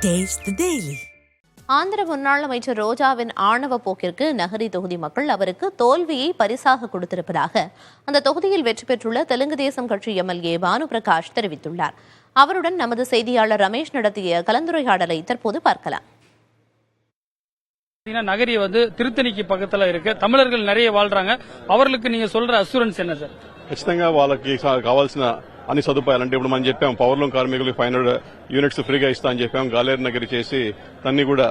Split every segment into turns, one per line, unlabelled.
Taste the Daily.
Andhra முன்னாள் அமைச்சர் ரோஜாவின் ஆணவ போக்கிற்கு நகரி தொகுதி மக்கள் அவருக்கு தோல்வியை பரிசாக கொடுத்திருப்பதாக அந்த தொகுதியில் வெற்றி பெற்றுள்ள தெலுங்கு தேசம் கட்சி எம்எல்ஏ பானு பிரகாஷ் தெரிவித்துள்ளார். அவருடன் நமது செய்தியாளர் ரமேஷ் நடத்திய கலந்துரையாடலை தற்போது பார்க்கலாம்.
நகரி திருத்தணிக்கு பக்கத்துல இருக்கு. தமிழர்கள் நிறைய வாழ்றாங்க. அவர்களுக்கு நீங்க சொல்ற அசூரன்ஸ் என்ன சார்?
ఖచ్చితంగా వాళ్ళకి కావాల్సిన అన్ని సదుపాయాలంటే ఇప్పుడు మనం చెప్పాం పవర్లూమ్ కార్మికులకు 500 యూనిట్స్ ఫ్రీగా ఇస్తా అని చెప్పాం. గాలేరు నగరి చేసి తన్ని కూడా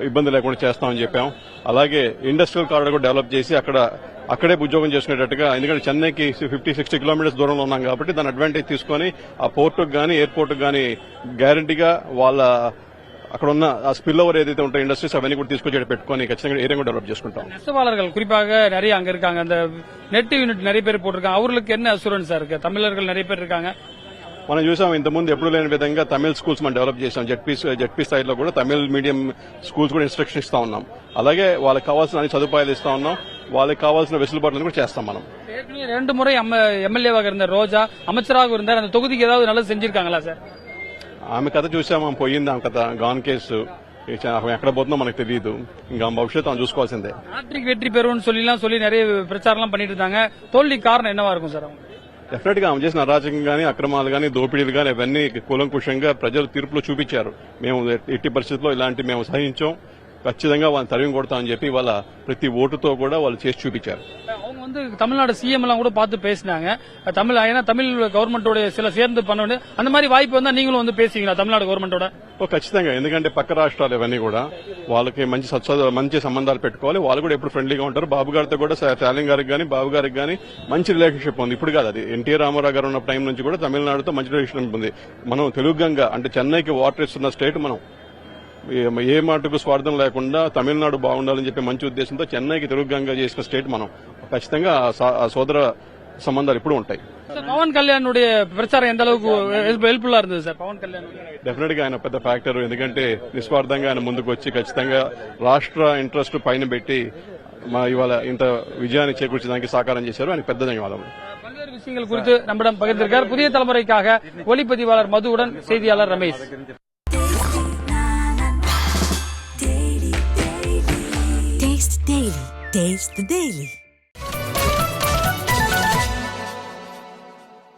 ఇబ్బంది లేకుండా చేస్తామని చెప్పాం. అలాగే ఇండస్ట్రియల్ కారిడార్ కూడా డెవలప్ చేసి అక్కడే ఉద్యోగం చేసుకునేటట్టుగా, ఎందుకంటే చెన్నైకి 50-60 కిలోమీటర్స్ దూరంలో ఉన్నాం కాబట్టి దాని అడ్వాంటేజ్ తీసుకుని ఆ పోర్టుకు గానీ ఎయిర్పోర్టుకు గానీ గ్యారంటీగా వాళ్ళ అక్కడ ఉన్న ఆ స్పిల్ ఓవర్ ఏదైతే ఉంటాయో ఇండస్ట్రీస్ అవన్నీ కూడా తీసుకొచ్చి పెట్టుకుని ఖచ్చితంగా ఏరియా కూడా డెవలప్ చేసుకుంటాం.
நெசவாளர்கள் குறிப்பாக நிறைய அங்க இருக்காங்க. அந்த நெட் யூனிட் நிறைய பேர் போட்டிருக்காங்க. அவர்களுக்கு என்ன அசூரன்ஸா இருக்கு? தமிழர்கள் நிறைய பேர் இருக்காங்க.
మనం చూసాం ఇంతకుముందు ఎప్పుడు లేని విధంగా తమిళ స్కూల్స్ మనం డెవలప్ చేసాం. జెడ్పీ స్థాయిలో కూడా తమిళ మీడియం స్కూల్స్ కూడా ఇన్స్ట్రక్షన్ ఇస్తా ఉన్నాం. అలాగే వాళ్ళకి కావాల్సిన అన్ని సదుపాయాలు ఇస్తా ఉన్నాం. వాళ్ళకి కావాల్సిన వెసులుబాట్లు కూడా చేస్తాం. మనం
2 முறை எம்எல்ஏவாக இருந்த ரோஜா அமைச்சராக இருந்தார். அந்த தொகுதிக்கு ஏதாவது நல்லது செஞ்சிருக்காங்களா సార్?
ఆమె కథ చూసాం, ఆమె పోయింది. ఆమె కథ గాన్ కేసు ఎక్కడ పోతుందో మనకు తెలియదు. ఇంకా భవిష్యత్తు ఆమె చూసుకోవాల్సిందే.
ஹாட்ரிக் வெற்றி பெறுவோம்னு சொல்லி நிறைய பிரச்சாரம் பண்ணிட்டு இருந்தாங்க. தோல்வி காரணம் என்னவா இருக்கும் சார்?
డెఫినెట్ గా ఆమె చేసిన అరాచకం గానీ, అక్రమాలు గానీ, దోపిడీలు గానీ అవన్నీ కూలంకుషంగా ప్రజలు తీర్పులో చూపించారు. మేము ఎట్టి పరిస్థితుల్లో ఇలాంటి మేము సహించాం, ఖచ్చితంగా వాళ్ళని తరిమి కొడతామని చెప్పి వాళ్ళ ప్రతి ఓటుతో కూడా వాళ్ళు చేసి చూపించారు.
அவங்க தமிழ்நாடு சிஎம் எல்லாம் கூட பார்த்து பேசினாங்க. தமிழ் கவர்மெண்டோட சில சேர்ந்து பண்ண அந்த மாதிரி வாய்ப்பு வந்தா நீங்களும் பேசுவீங்களா தமிழ்நாடு గవర్నమెంటోட?
ఖచ్చితంగా, ఎందుకంటే పక్క రాష్ట్రాలు ఇవన్నీ కూడా వాళ్ళకి మంచి సంబంధాలు పెట్టుకోవాలి. వాళ్ళు కూడా ఎప్పుడు ఫ్రెండ్లీగా ఉంటారు. బాబు గారితో కూడా స్టాలిన్ గారికి గానీ, బాబు గారికి గానీ మంచి రిలేషన్షిప్ ఉంది. ఇప్పుడు కాదు, అది ఎన్టీఆర్ రామారావు గారు ఉన్న టైం నుంచి కూడా తమిళనాడుతో మంచి రిలేషన్షిప్ ఉంది. మనం తెలుగు గంగా అంటే చెన్నైకి వాటర్ ఇస్తున్న స్టేట్ మనం. ఏ మాటకు స్వార్థం లేకుండా తమిళనాడు బాగుండాలని చెప్పి మంచి ఉద్దేశంతో చెన్నైకి తెలుగు గంగా చేసిన స్టేట్ మనం. ఖచ్చితంగా సోదర సంబంధాలు ఇప్పుడు ఉంటాయి.
పవన్ కళ్యాణ్ ప్రచారం ఎంత அளவுக்கு హెల్ప్ఫుల్ இருந்தது సార్? పవన్ కళ్యాణ్
డెఫినెట్ గా ఆయన పెద్ద ఫ్యాక్టర్. ఎందుకంటే నిస్వార్థంగా ఆయన ముందుకు వచ్చి ఖచ్చితంగా రాష్ట్ర ఇంట్రెస్ట్ పైన పెట్టి ఇవాళ ఇంత విజయాన్ని చేకూర్చడానికి సహకారం చేశారు. ఆయనకు పెద్ద ధన్యవాదాలు.
பல்வேறு விஷயங்கள் குறித்து நம்மிடம் பகிர்ந்திருக்கார் புதிய தலைமுறைக்காக ஒளிப்பதிவாளர் மதுவுடன் செய்தியாளர் ரமேஷ்.
Taste the Daily.